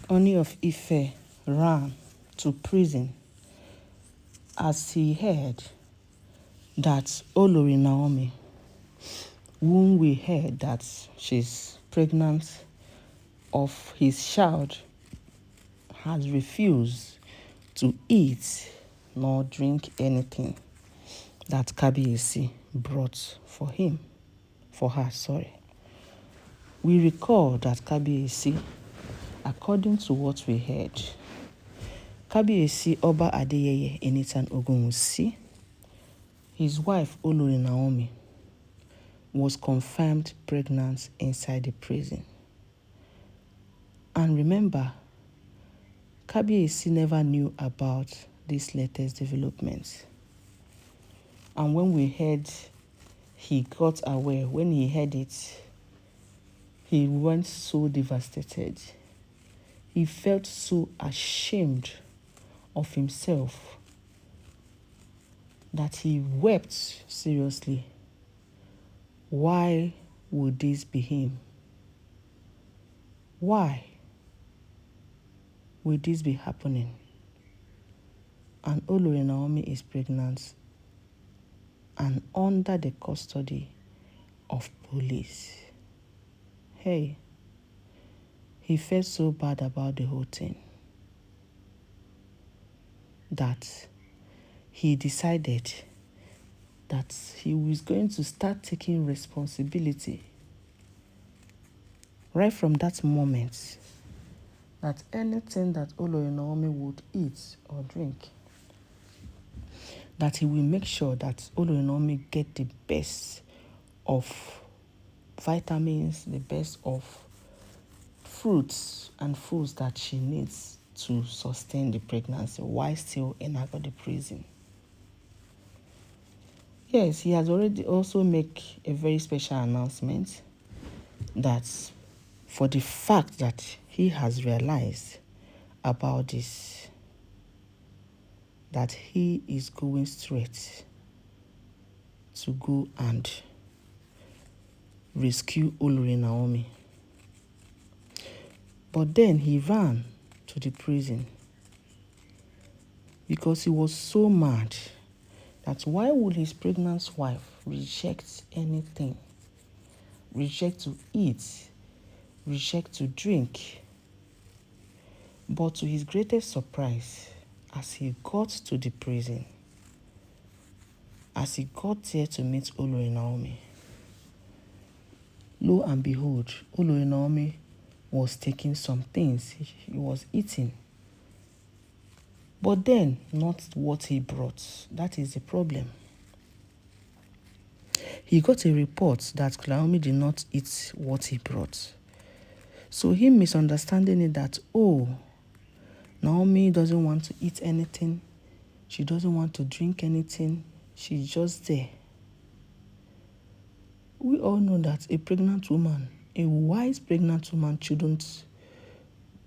Ooni of Ife ran to prison as he heard that Olori Naomi, whom we heard that she's pregnant of his child, has refused to eat nor drink anything that Kabiyesi brought for her. We recall that Kabiyesi, according to what we heard, Kabiyesi Oba Adeyeye Enitan Ogunwusi, his wife Olori Naomi, was confirmed pregnant inside the prison. And remember, Kabiyesi never knew about these latest developments. And when we heard, he got aware. When he heard it, he went so devastated. He felt so ashamed of himself that he wept seriously. Why would this be him? Why will this be happening? And Olori Naomi is pregnant and under the custody of police. Hey, he felt so bad about the whole thing that he decided that he was going to start taking responsibility right from that moment, that anything that Olori Naomi would eat or drink, that he will make sure that Olori Naomi get the best of vitamins, the best of fruits and foods that she needs to sustain the pregnancy while still in Agodi prison. Yes, he has already also made a very special announcement that for the fact that he has realized about this, that he is going straight to go and rescue Olori Naomi. But then he ran to the prison because he was so mad that why would his pregnant wife reject anything, reject to eat, reject to drink? But to his greatest surprise, as he got to the prison, as he got there to meet Olori Naomi, lo and behold, Olori Naomi was taking some things. He was eating. But then, not what he brought. That is the problem. He got a report that Naomi did not eat what he brought. So him misunderstanding it that, Naomi doesn't want to eat anything. She doesn't want to drink anything. She's just there. We all know that a pregnant woman, a wise pregnant woman, shouldn't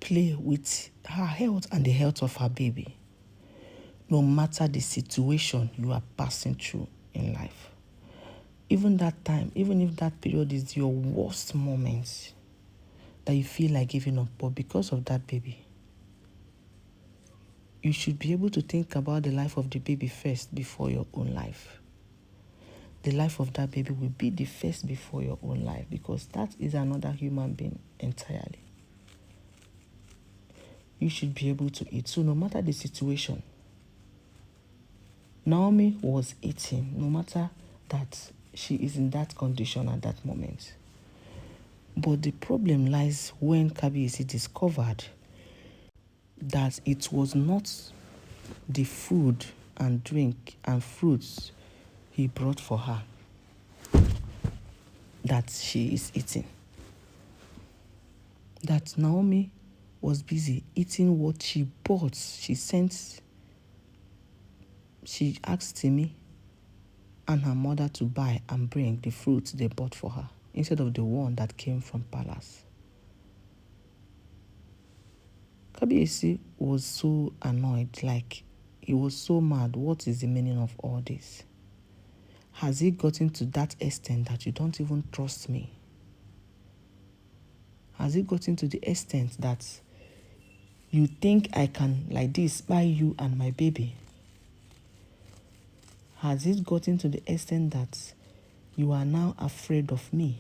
play with her health and the health of her baby, no matter the situation you are passing through in life. Even that time, even if that period is your worst moment, that you feel like giving up, but because of that baby, you should be able to think about the life of the baby first before your own life. The life of that baby will be the first before your own life, because that is another human being entirely. You should be able to eat. So no matter the situation, Naomi was eating, no matter that she is in that condition at that moment. But the problem lies when Kabiyesi discovered that it was not the food and drink and fruits he brought for her that she is eating. That Naomi was busy eating what she bought. She asked Timmy and her mother to buy and bring the fruits they bought for her, instead of the one that came from palace. Kabiyesi was so annoyed, like he was so mad. What is the meaning of all this? Has it gotten to that extent that you don't even trust me? Has it gotten to the extent that You think I can, like this, buy you and my baby? Has it gotten to the extent that you are now afraid of me?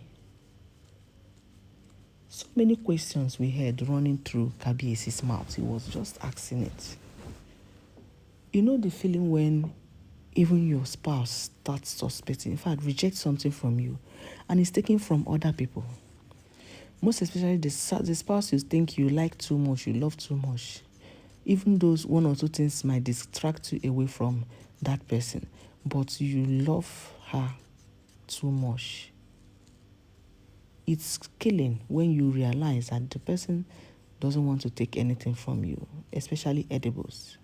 So many questions we heard running through Kabiesi's mouth. He was just asking it. You know the feeling when even your spouse starts suspecting, in fact, rejects something from you, and is taken from other people. Most especially the spouse you think you like too much, you love too much. Even those one or two things might distract you away from that person, but you love her too much. It's killing when you realize that the person doesn't want to take anything from you, especially edibles,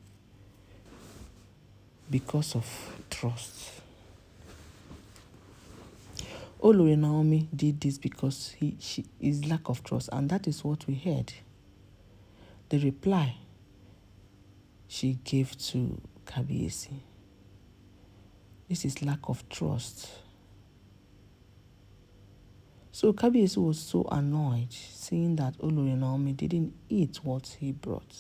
because of trust. Olori Naomi did this because she is lack of trust, and that is what we heard. The reply she gave to Kabiesi. This is lack of trust. So Kabiesi was so annoyed seeing that Olori Naomi didn't eat what he brought.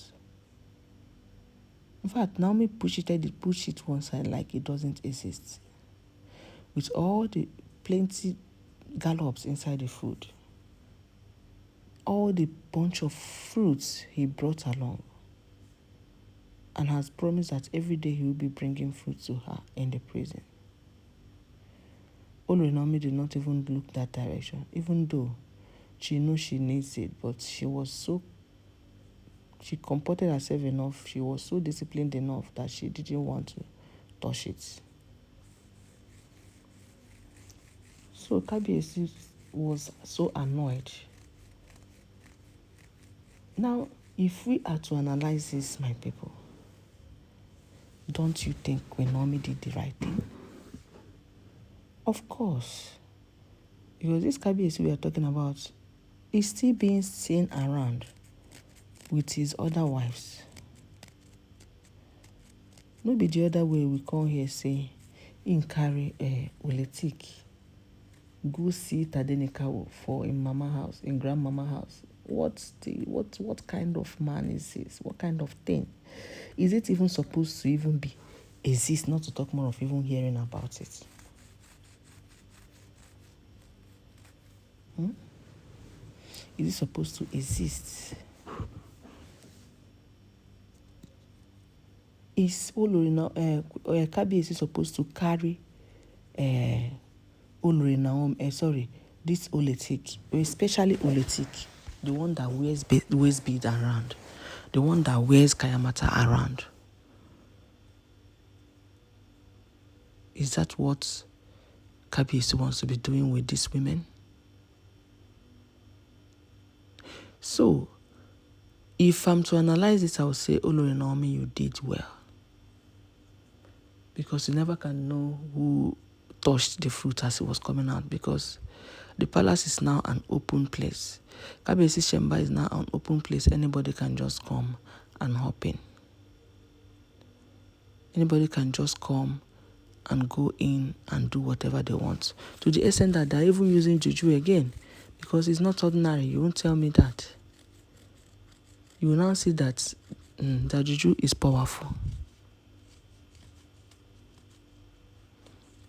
In fact, Naomi pushed it one side like it doesn't exist. With all the plenty gallops inside the food, all the bunch of fruits he brought along, and has promised that every day he will be bringing fruit to her in the prison. Olori Naomi did not even look that direction, even though she knows she needs it, but she comported herself enough, she was so disciplined enough that she didn't want to touch it. So Kabiesi was so annoyed. Now, if we are to analyze this, my people, don't you think Queen Naomi did the right thing? Of course. Because this Kabiesi we are talking about is still being seen around with his other wives. No be the other way we come here say, in carry Oletik, go see Tadenikawo for in mama house, in grandmama house. What kind of man is this? What kind of thing? Is it even supposed to even exist, not to talk more of even hearing about it? Is it supposed to exist? Is Kabiesi supposed to carry Olori Naomi, this Oletik, especially Oletik, the one that wears bead around, the one that wears Kayamata around? Is that what Kabiesi wants to be doing with these women? So, if I'm to analyze this, I would say, Olori Naomi, you did well. Because you never can know who touched the fruit as it was coming out, because the palace is now an open place. Kabiesi's chamber is now an open place. Anybody can just come and hop in. Anybody can just come and go in and do whatever they want. To the extent that they're even using juju again, because it's not ordinary. You won't tell me that. You will now see that that juju is powerful.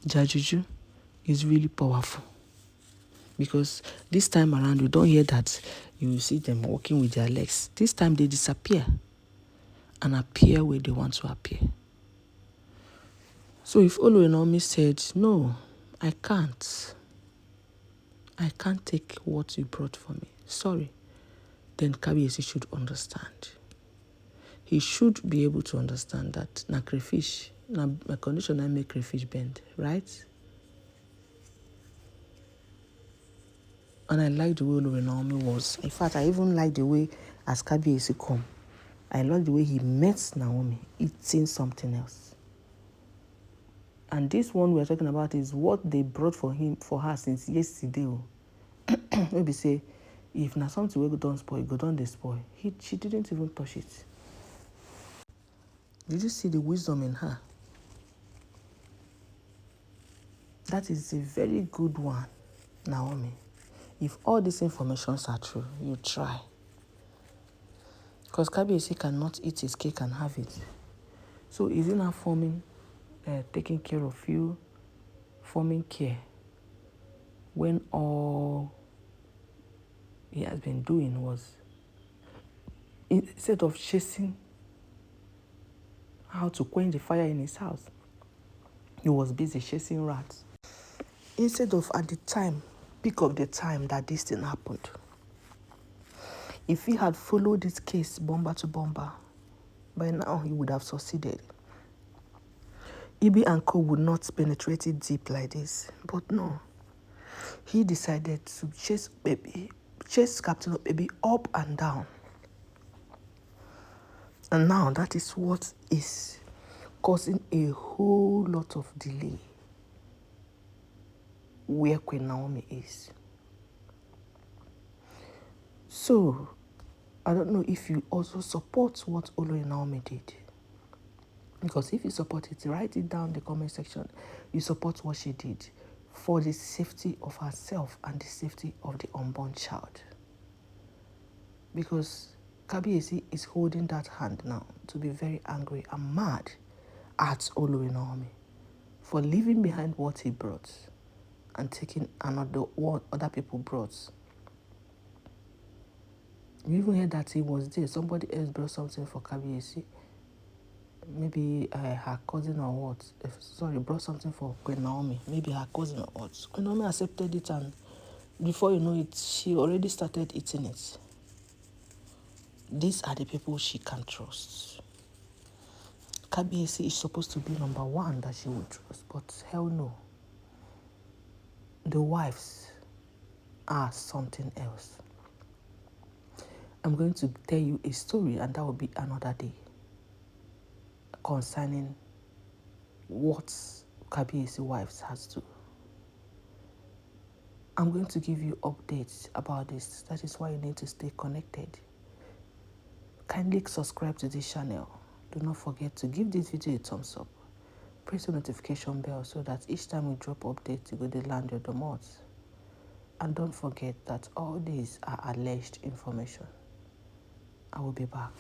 Their juju is really powerful. Because this time around, you don't hear that you see them walking with their legs. This time they disappear and appear where they want to appear. So if Olori Naomi said, no, I can't take what you brought for me, sorry, then Kabiesi should understand. He should be able to understand that na crayfish, na my condition I make crayfish bend, right? And I like the way Olori Naomi was. In fact, I even like the way as Kabiesi come, I like the way he met Naomi eating something else. And this one we're talking about is what they brought for her since yesterday. Maybe say, if na something we go don't spoil, go don't despoil. She didn't even touch it. Did you see the wisdom in her? That is a very good one, Naomi. If all these informations are true, you try. Because Kabiyesi cannot eat his cake and have it. So is he now taking care of you, forming care, when all he has been doing was, instead of chasing how to quench the fire in his house, he was busy chasing rats. Instead of at the time, pick up the time that this thing happened. If he had followed this case bomber to bomber, by now he would have succeeded. Ibi and Co would not penetrate it deep like this. But no, he decided to chase Captain Baby up and down. And now that is what is causing a whole lot of delay where Queen Naomi is. So, I don't know if you also support what Olori Naomi did. Because if you support it, write it down in the comment section. You support what she did for the safety of herself and the safety of the unborn child. Because Kabiyesi is holding that hand now to be very angry and mad at Olori Naomi for leaving behind what he brought and taking what other people brought. You even heard that he was there. Somebody else brought something for Kabiyesi. Maybe her cousin or what. Brought something for Queen Naomi. Maybe her cousin or what. Queen Naomi accepted it, and before you know it, she already started eating it. These are the people she can trust. Kabiyesi is supposed to be number one that she would trust, but hell no. The wives are something else. I'm going to tell you a story, and that will be another day, concerning what Kabiyesi wives has to. I'm going to give you updates about this. That is why you need to stay connected. Kindly subscribe to this channel. Do not forget to give this video a thumbs up. Press the notification bell so that each time we drop updates, you go to land your domot. And don't forget that all these are alleged information. I will be back.